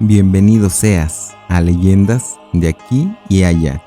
Bienvenido seas a Leyendas de aquí y allá.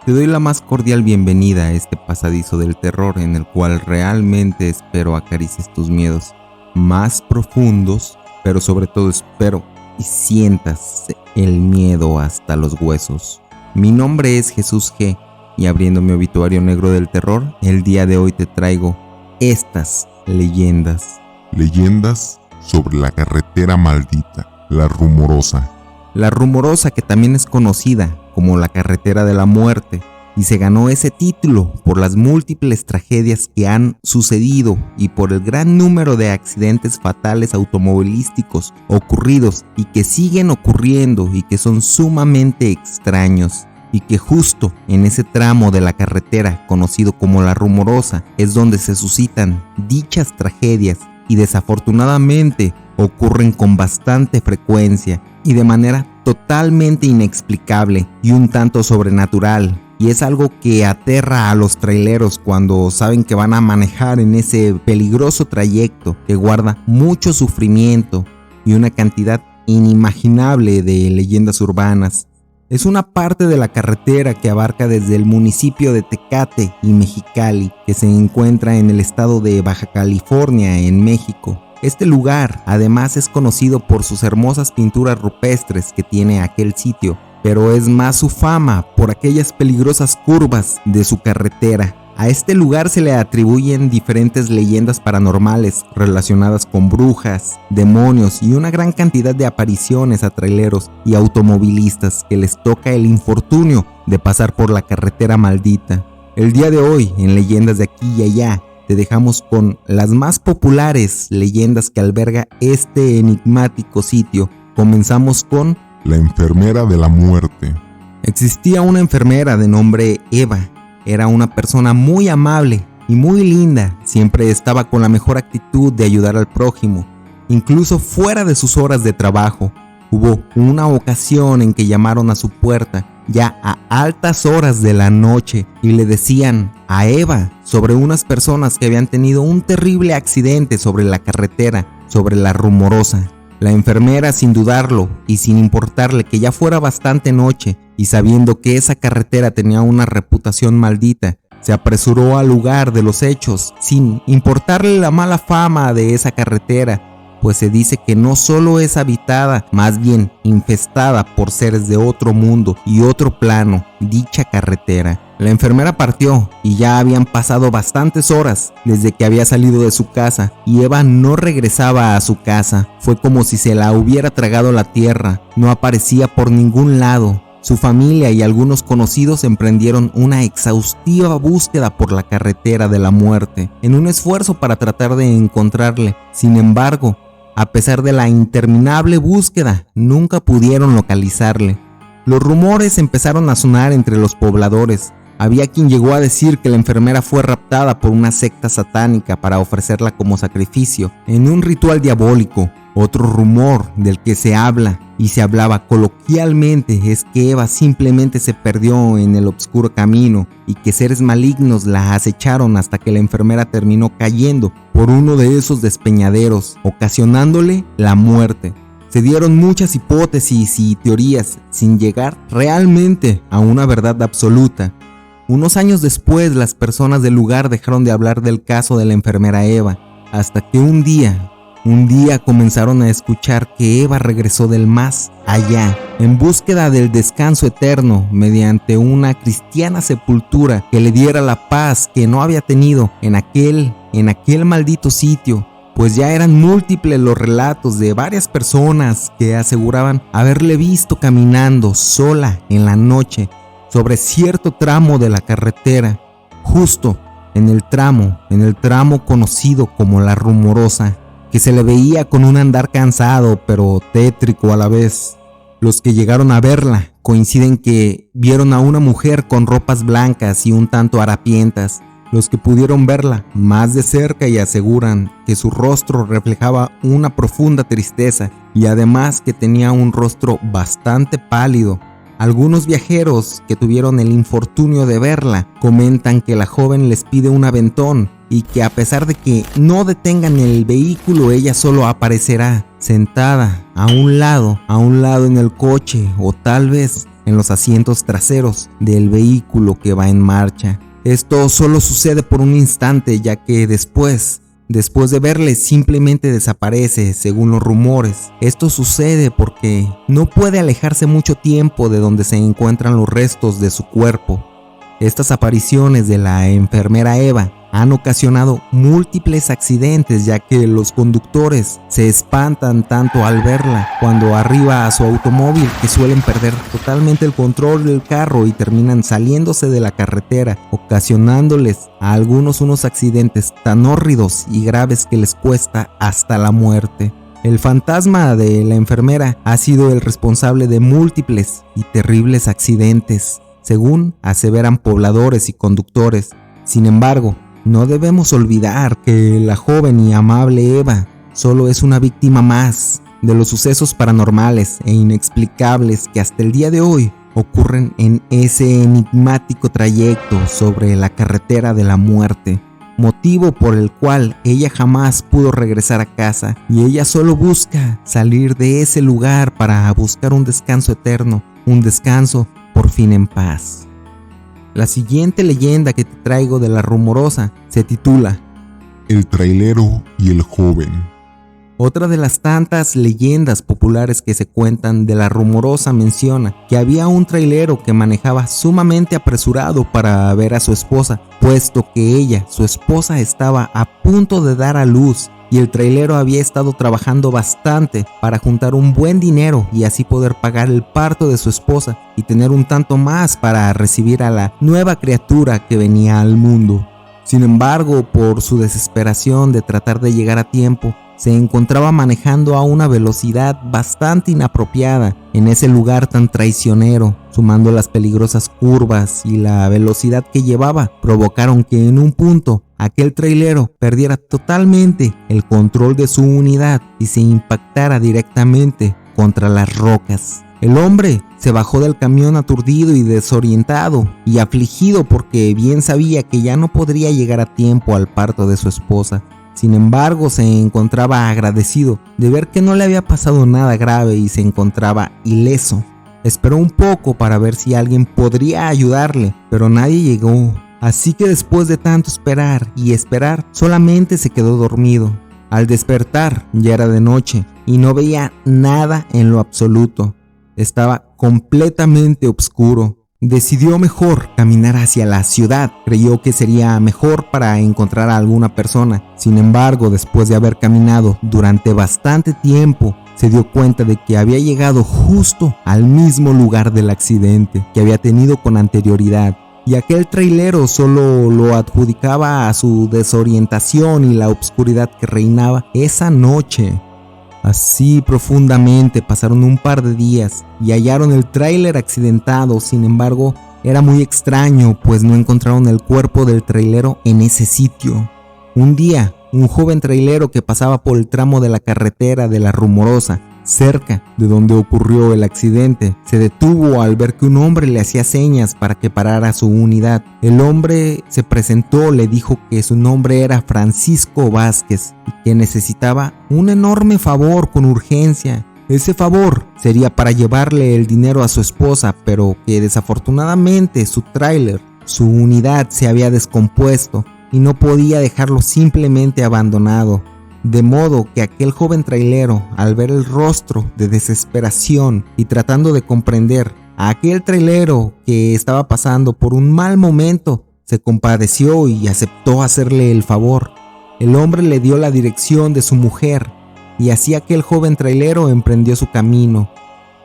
Te doy la más cordial bienvenida a este pasadizo del terror en el cual realmente espero acaricies tus miedos más profundos, pero sobre todo espero y sientas el miedo hasta los huesos. Mi nombre es Jesús G. y abriendo mi obituario negro del terror, el día de hoy te traigo estas leyendas. Leyendas sobre la carretera maldita, la Rumorosa. La Rumorosa, que también es conocida como la carretera de la muerte, y se ganó ese título por las múltiples tragedias que han sucedido y por el gran número de accidentes fatales automovilísticos ocurridos y que siguen ocurriendo y que son sumamente extraños. Y que justo en ese tramo de la carretera conocido como la Rumorosa es donde se suscitan dichas tragedias y desafortunadamente ocurren con bastante frecuencia y de manera totalmente inexplicable y un tanto sobrenatural. Y es algo que aterra a los traileros cuando saben que van a manejar en ese peligroso trayecto que guarda mucho sufrimiento y una cantidad inimaginable de leyendas urbanas. Es una parte de la carretera que abarca desde el municipio de Tecate y Mexicali, que se encuentra en el estado de Baja California, en México. Este lugar además es conocido por sus hermosas pinturas rupestres que tiene aquel sitio, pero es más su fama por aquellas peligrosas curvas de su carretera. A este lugar se le atribuyen diferentes leyendas paranormales relacionadas con brujas, demonios y una gran cantidad de apariciones a traileros y automovilistas que les toca el infortunio de pasar por la carretera maldita. El día de hoy, en Leyendas de aquí y allá, te dejamos con las más populares leyendas que alberga este enigmático sitio. Comenzamos con la enfermera de la muerte. Existía una enfermera de nombre Eva. Era una persona muy amable y muy linda. Siempre estaba con la mejor actitud de ayudar al prójimo, incluso fuera de sus horas de trabajo. Hubo una ocasión en que llamaron a su puerta ya a altas horas de la noche y le decían a Eva sobre unas personas que habían tenido un terrible accidente sobre la carretera, sobre la Rumorosa. La enfermera, sin dudarlo y sin importarle que ya fuera bastante noche y sabiendo que esa carretera tenía una reputación maldita, se apresuró al lugar de los hechos sin importarle la mala fama de esa carretera, pues se dice que no solo es habitada, más bien infestada por seres de otro mundo y otro plano, dicha carretera. La enfermera partió y ya habían pasado bastantes horas desde que había salido de su casa y Eva no regresaba a su casa. Fue como si se la hubiera tragado la tierra, no aparecía por ningún lado. Su familia y algunos conocidos emprendieron una exhaustiva búsqueda por la carretera de la muerte, en un esfuerzo para tratar de encontrarle. Sin embargo, a pesar de la interminable búsqueda, nunca pudieron localizarle. Los rumores empezaron a sonar entre los pobladores. Había quien llegó a decir que la enfermera fue raptada por una secta satánica para ofrecerla como sacrificio en un ritual diabólico. Otro rumor del que se habla y se hablaba coloquialmente es que Eva simplemente se perdió en el oscuro camino y que seres malignos la acecharon hasta que la enfermera terminó cayendo por uno de esos despeñaderos, ocasionándole la muerte. Se dieron muchas hipótesis y teorías sin llegar realmente a una verdad absoluta. Unos años después, las personas del lugar dejaron de hablar del caso de la enfermera Eva, hasta que un día comenzaron a escuchar que Eva regresó del más allá, en búsqueda del descanso eterno, mediante una cristiana sepultura que le diera la paz que no había tenido en aquel maldito sitio. Pues ya eran múltiples los relatos de varias personas que aseguraban haberle visto caminando sola en la noche sobre cierto tramo de la carretera, justo en el tramo conocido como la Rumorosa, que se le veía con un andar cansado pero tétrico a la vez. Los que llegaron a verla coinciden que vieron a una mujer con ropas blancas y un tanto harapientas. Los que pudieron verla más de cerca y aseguran que su rostro reflejaba una profunda tristeza y además que tenía un rostro bastante pálido. Algunos viajeros que tuvieron el infortunio de verla comentan que la joven les pide un aventón y que a pesar de que no detengan el vehículo, ella solo aparecerá sentada a un lado en el coche o tal vez en los asientos traseros del vehículo que va en marcha. Esto solo sucede por un instante, ya que después de verle simplemente desaparece, según los rumores. Esto sucede porque no puede alejarse mucho tiempo de donde se encuentran los restos de su cuerpo. Estas apariciones de la enfermera Eva han ocasionado múltiples accidentes, ya que los conductores se espantan tanto al verla cuando arriba a su automóvil que suelen perder totalmente el control del carro y terminan saliéndose de la carretera, ocasionándoles a algunos unos accidentes tan hórridos y graves que les cuesta hasta la muerte. El fantasma de la enfermera ha sido el responsable de múltiples y terribles accidentes, según aseveran pobladores y conductores. Sin embargo, no debemos olvidar que la joven y amable Eva solo es una víctima más de los sucesos paranormales e inexplicables que hasta el día de hoy ocurren en ese enigmático trayecto sobre la carretera de la muerte, motivo por el cual ella jamás pudo regresar a casa y ella solo busca salir de ese lugar para buscar un descanso eterno, un descanso por fin en paz. La siguiente leyenda que te traigo de La Rumorosa se titula El trailero y el joven. Otra de las tantas leyendas populares que se cuentan de La Rumorosa menciona que había un trailero que manejaba sumamente apresurado para ver a su esposa, puesto que ella, su esposa, estaba a punto de dar a luz y el trailero había estado trabajando bastante para juntar un buen dinero y así poder pagar el parto de su esposa y tener un tanto más para recibir a la nueva criatura que venía al mundo. Sin embargo, por su desesperación de tratar de llegar a tiempo, se encontraba manejando a una velocidad bastante inapropiada en ese lugar tan traicionero, sumando las peligrosas curvas y la velocidad que llevaba, provocaron que en un punto aquel trailero perdiera totalmente el control de su unidad y se impactara directamente contra las rocas. El hombre se bajó del camión aturdido y desorientado y afligido porque bien sabía que ya no podría llegar a tiempo al parto de su esposa. Sin embargo, se encontraba agradecido de ver que no le había pasado nada grave y se encontraba ileso. Esperó un poco para ver si alguien podría ayudarle, pero nadie llegó. Así que después de tanto esperar y esperar, solamente se quedó dormido. Al despertar, ya era de noche y no veía nada en lo absoluto. Estaba completamente oscuro. Decidió mejor caminar hacia la ciudad. Creyó que sería mejor para encontrar a alguna persona. Sin embargo, después de haber caminado durante bastante tiempo, se dio cuenta de que había llegado justo al mismo lugar del accidente que había tenido con anterioridad. Y aquel trailero solo lo adjudicaba a su desorientación y la oscuridad que reinaba esa noche. Así profundamente pasaron un par de días y hallaron el tráiler accidentado. Sin embargo, era muy extraño, pues no encontraron el cuerpo del trailero en ese sitio. Un día, un joven trailero que pasaba por el tramo de la carretera de La Rumorosa, cerca de donde ocurrió el accidente, se detuvo al ver que un hombre le hacía señas para que parara su unidad. El hombre se presentó, le dijo que su nombre era Francisco Vázquez y que necesitaba un enorme favor con urgencia. Ese favor sería para llevarle el dinero a su esposa, pero que desafortunadamente su tráiler, su unidad se había descompuesto y no podía dejarlo simplemente abandonado. De modo que aquel joven trailero, al ver el rostro de desesperación y tratando de comprender a aquel trailero que estaba pasando por un mal momento, se compadeció y aceptó hacerle el favor. El hombre le dio la dirección de su mujer y así aquel joven trailero emprendió su camino,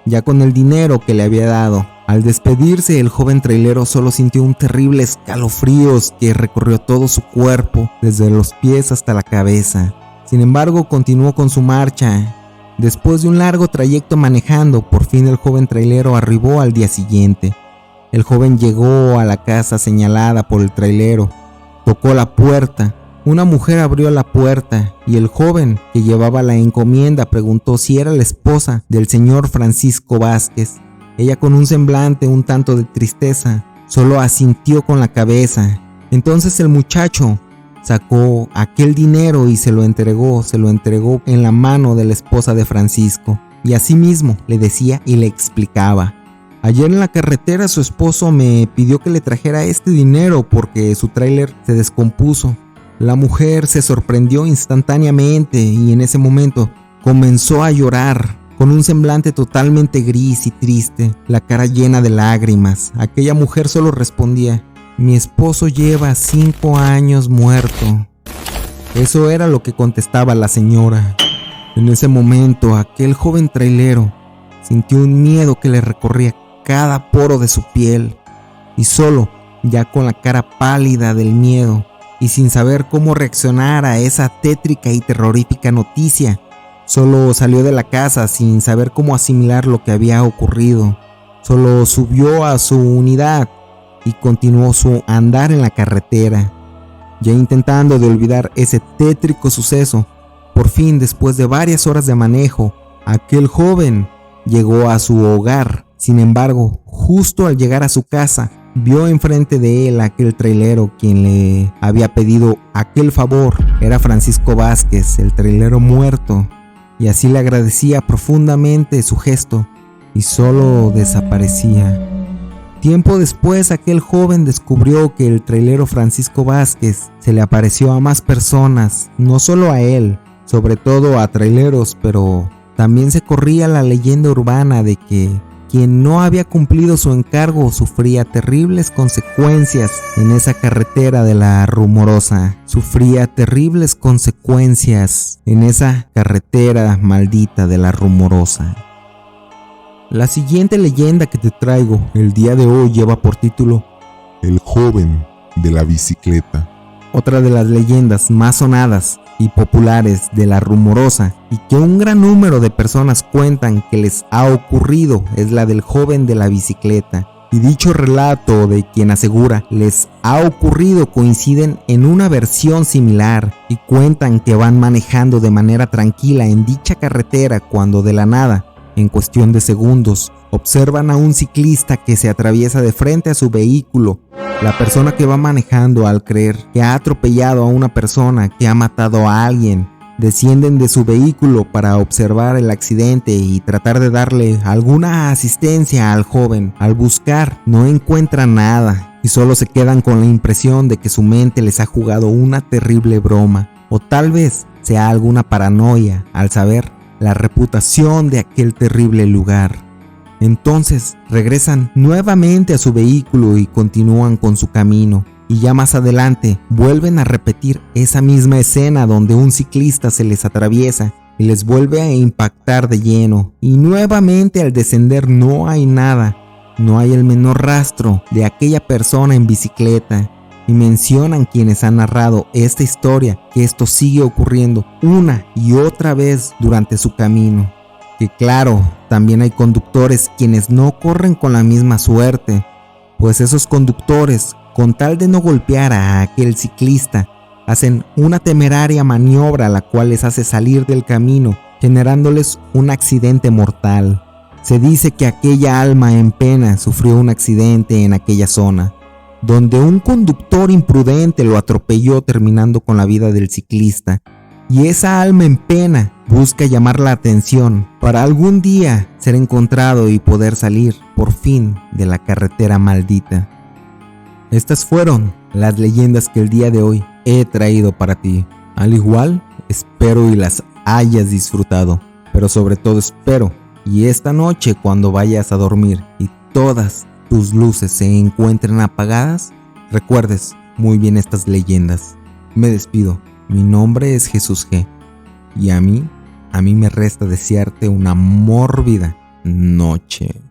ya con el dinero que le había dado. Al despedirse, el joven trailero solo sintió un terrible escalofríos que recorrió todo su cuerpo, desde los pies hasta la cabeza. Sin embargo, continuó con su marcha. Después de un largo trayecto manejando, por fin el joven trailero arribó al día siguiente. El joven llegó a la casa señalada por el trailero. Tocó la puerta. Una mujer abrió la puerta y el joven que llevaba la encomienda preguntó si era la esposa del señor Francisco Vázquez. Ella, con un semblante un tanto de tristeza, solo asintió con la cabeza. Entonces el muchacho sacó aquel dinero y se lo entregó en la mano de la esposa de Francisco. Y así mismo le decía y le explicaba: ayer en la carretera su esposo me pidió que le trajera este dinero porque su tráiler se descompuso. La mujer se sorprendió instantáneamente y en ese momento comenzó a llorar con un semblante totalmente gris y triste, la cara llena de lágrimas. Aquella mujer solo respondía: mi esposo lleva 5 años muerto. Eso era lo que contestaba la señora. En ese momento, aquel joven trailero sintió un miedo que le recorría cada poro de su piel, y solo, ya con la cara pálida del miedo y sin saber cómo reaccionar a esa tétrica y terrorífica noticia, solo salió de la casa sin saber cómo asimilar lo que había ocurrido. Solo subió a su unidad y continuó su andar en la carretera, ya intentando de olvidar ese tétrico suceso. Por fin, después de varias horas de manejo, aquel joven llegó a su hogar. Sin embargo, justo al llegar a su casa, vio enfrente de él a aquel trailero quien le había pedido aquel favor. Era Francisco Vázquez, el trailero muerto, y así le agradecía profundamente su gesto y solo desaparecía. Tiempo después, aquel joven descubrió que el trailero Francisco Vázquez se le apareció a más personas, no solo a él, sobre todo a traileros, pero también se corría la leyenda urbana de que quien no había cumplido su encargo sufría terribles consecuencias en esa carretera de la Rumorosa. Sufría terribles consecuencias en esa carretera maldita de la Rumorosa. La siguiente leyenda que te traigo el día de hoy lleva por título El joven de la bicicleta. Otra de las leyendas más sonadas y populares de la Rumorosa, y que un gran número de personas cuentan que les ha ocurrido, es la del joven de la bicicleta. Y dicho relato de quien asegura les ha ocurrido coinciden en una versión similar, y cuentan que van manejando de manera tranquila en dicha carretera cuando de la nada, en cuestión de segundos, observan a un ciclista que se atraviesa de frente a su vehículo. La persona que va manejando, al creer que ha atropellado a una persona, que ha matado a alguien, descienden de su vehículo para observar el accidente y tratar de darle alguna asistencia al joven. Al buscar, no encuentran nada y solo se quedan con la impresión de que su mente les ha jugado una terrible broma, o tal vez sea alguna paranoia al saber la reputación de aquel terrible lugar. Entonces regresan nuevamente a su vehículo y continúan con su camino, y ya más adelante vuelven a repetir esa misma escena donde un ciclista se les atraviesa y les vuelve a impactar de lleno, y nuevamente al descender no hay nada, no hay el menor rastro de aquella persona en bicicleta. Y mencionan quienes han narrado esta historia que esto sigue ocurriendo una y otra vez durante su camino. Que claro, también hay conductores quienes no corren con la misma suerte, pues esos conductores, con tal de no golpear a aquel ciclista, hacen una temeraria maniobra la cual les hace salir del camino, generándoles un accidente mortal. Se dice que aquella alma en pena sufrió un accidente en aquella zona, donde un conductor imprudente lo atropelló, terminando con la vida del ciclista. Y esa alma en pena busca llamar la atención para algún día ser encontrado y poder salir por fin de la carretera maldita. Estas fueron las leyendas que el día de hoy he traído para ti. Al igual, espero y las hayas disfrutado, pero sobre todo espero y esta noche cuando vayas a dormir y todas tus luces se encuentren apagadas, recuerdes muy bien estas leyendas. Me despido, mi nombre es Jesús G. Y a mí me resta desearte una mórbida noche.